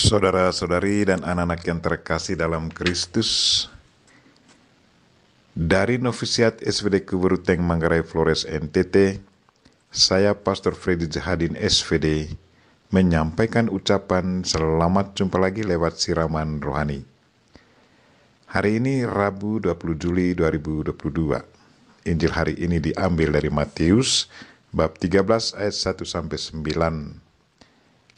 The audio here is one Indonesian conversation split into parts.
Saudara-saudari dan anak-anak yang terkasih dalam Kristus, dari Novisiat SVD Kuburuteng Manggarai Flores NTT, saya Pastor Freddy Jahadin SVD menyampaikan ucapan selamat jumpa lagi lewat siraman rohani. Hari ini Rabu 20 Juli 2022. Injil hari ini diambil dari Matius bab 13 ayat 1-9.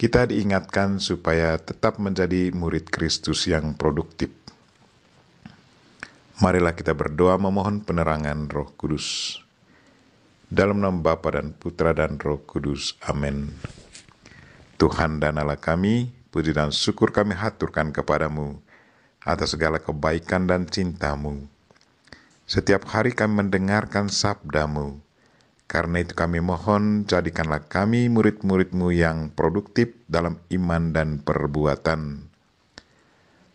Kita diingatkan supaya tetap menjadi murid Kristus yang produktif. Marilah kita berdoa memohon penerangan Roh Kudus. Dalam nama Bapa dan Putra dan Roh Kudus. Amin. Tuhan dan Allah kami, puji dan syukur kami haturkan kepadamu atas segala kebaikan dan cintamu. Setiap hari kami mendengarkan sabdamu. Karena itu kami mohon, jadikanlah kami murid-murid-Mu yang produktif dalam iman dan perbuatan.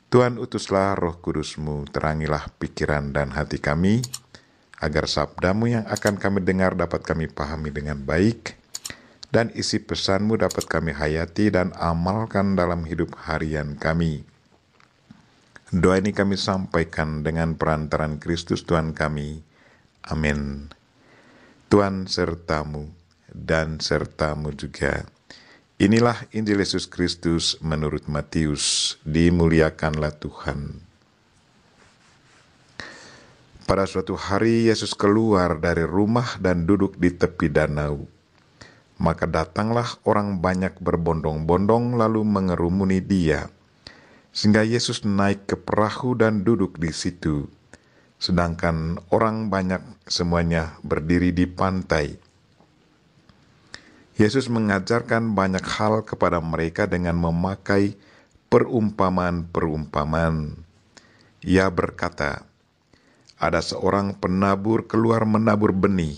Tuhan, utuslah Roh Kudus-Mu, terangilah pikiran dan hati kami, agar sabda-Mu yang akan kami dengar dapat kami pahami dengan baik, dan isi pesan-Mu dapat kami hayati dan amalkan dalam hidup harian kami. Doa ini kami sampaikan dengan perantaran Kristus Tuhan kami. Amin. Tuhan sertamu dan sertamu juga. Inilah Injil Yesus Kristus menurut Matius. Dimuliakanlah Tuhan. Pada suatu hari Yesus keluar dari rumah dan duduk di tepi danau. Maka datanglah orang banyak berbondong-bondong lalu mengerumuni dia. Sehingga Yesus naik ke perahu dan duduk di situ. Sedangkan orang banyak semuanya berdiri di pantai. Yesus mengajarkan banyak hal kepada mereka dengan memakai perumpamaan-perumpamaan. Ia berkata, ada seorang penabur keluar menabur benih.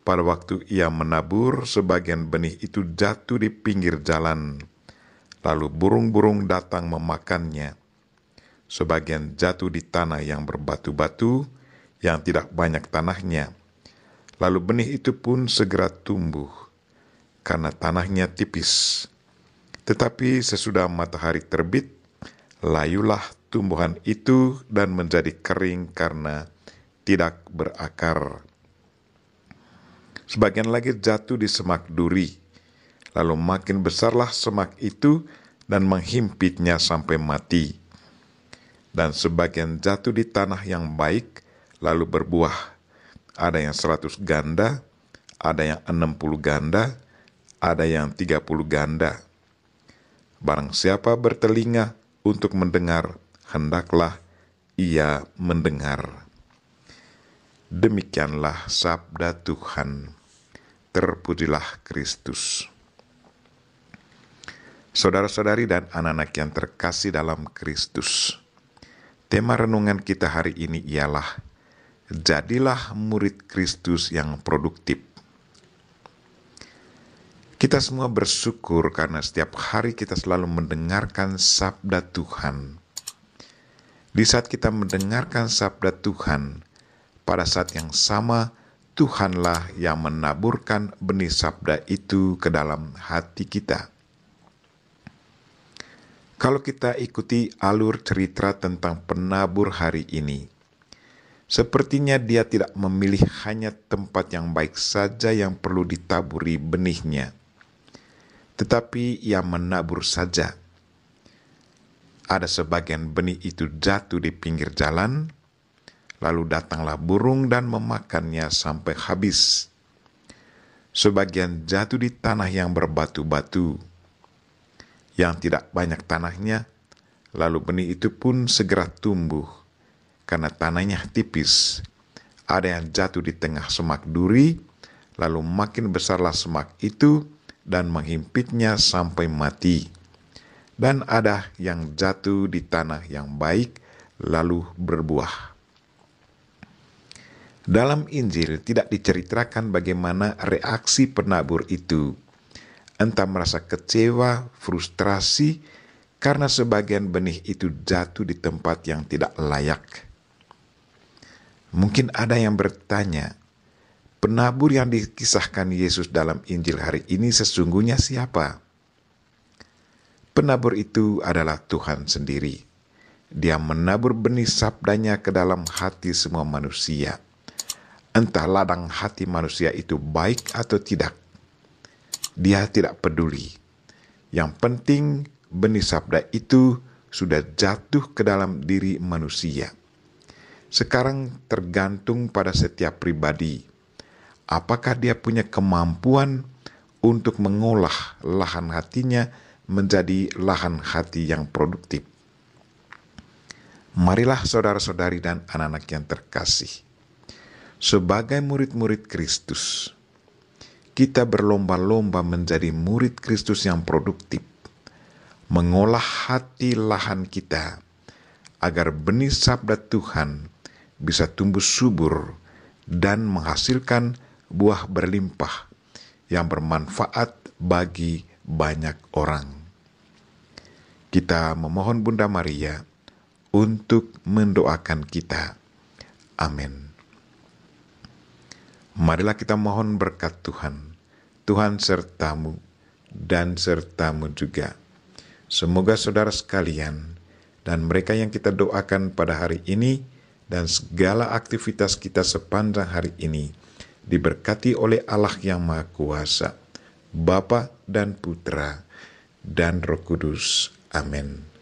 Pada waktu ia menabur, sebagian benih itu jatuh di pinggir jalan. Lalu burung-burung datang memakannya. Sebagian jatuh di tanah yang berbatu-batu, yang tidak banyak tanahnya. Lalu benih itu pun segera tumbuh, karena tanahnya tipis. Tetapi sesudah matahari terbit, layulah tumbuhan itu dan menjadi kering karena tidak berakar. Sebagian lagi jatuh di semak duri, lalu makin besarlah semak itu dan menghimpitnya sampai mati. Dan sebagian jatuh di tanah yang baik, lalu berbuah. Ada yang 100 ganda, ada yang 60 ganda, ada yang 30 ganda. Barang siapa bertelinga untuk mendengar, hendaklah ia mendengar. Demikianlah sabda Tuhan. Terpujilah Kristus. Saudara-saudari dan anak-anak yang terkasih dalam Kristus. Tema renungan kita hari ini ialah, jadilah murid Kristus yang produktif. Kita semua bersyukur karena setiap hari kita selalu mendengarkan sabda Tuhan. Di saat kita mendengarkan sabda Tuhan, pada saat yang sama, Tuhanlah yang menaburkan benih sabda itu ke dalam hati kita. Kalau kita ikuti alur cerita tentang penabur hari ini, sepertinya dia tidak memilih hanya tempat yang baik saja yang perlu ditaburi benihnya, tetapi ia menabur saja. Ada sebagian benih itu jatuh di pinggir jalan, lalu datanglah burung dan memakannya sampai habis. Sebagian jatuh di tanah yang berbatu-batu, yang tidak banyak tanahnya, lalu benih itu pun segera tumbuh, karena tanahnya tipis. Ada yang jatuh di tengah semak duri, lalu makin besarlah semak itu, dan menghimpitnya sampai mati. Dan ada yang jatuh di tanah yang baik, lalu berbuah. Dalam Injil tidak diceritakan bagaimana reaksi penabur itu. Entah merasa kecewa, frustrasi, karena sebagian benih itu jatuh di tempat yang tidak layak. Mungkin ada yang bertanya, penabur yang dikisahkan Yesus dalam Injil hari ini sesungguhnya siapa? Penabur itu adalah Tuhan sendiri. Dia menabur benih sabdanya ke dalam hati semua manusia. Entah ladang hati manusia itu baik atau tidak, dia tidak peduli. Yang penting benih sabda itu sudah jatuh ke dalam diri manusia. Sekarang tergantung pada setiap pribadi. Apakah dia punya kemampuan untuk mengolah lahan hatinya menjadi lahan hati yang produktif? Marilah saudara-saudari dan anak-anak yang terkasih, sebagai murid-murid Kristus, kita berlomba-lomba menjadi murid Kristus yang produktif, mengolah hati lahan kita, agar benih sabda Tuhan bisa tumbuh subur dan menghasilkan buah berlimpah yang bermanfaat bagi banyak orang. Kita memohon Bunda Maria untuk mendoakan kita. Amin. Marilah kita mohon berkat Tuhan. Tuhan sertamu dan sertamu juga. Semoga saudara sekalian dan mereka yang kita doakan pada hari ini dan segala aktivitas kita sepanjang hari ini diberkati oleh Allah yang Maha Kuasa, Bapa dan Putra dan Roh Kudus. Amin.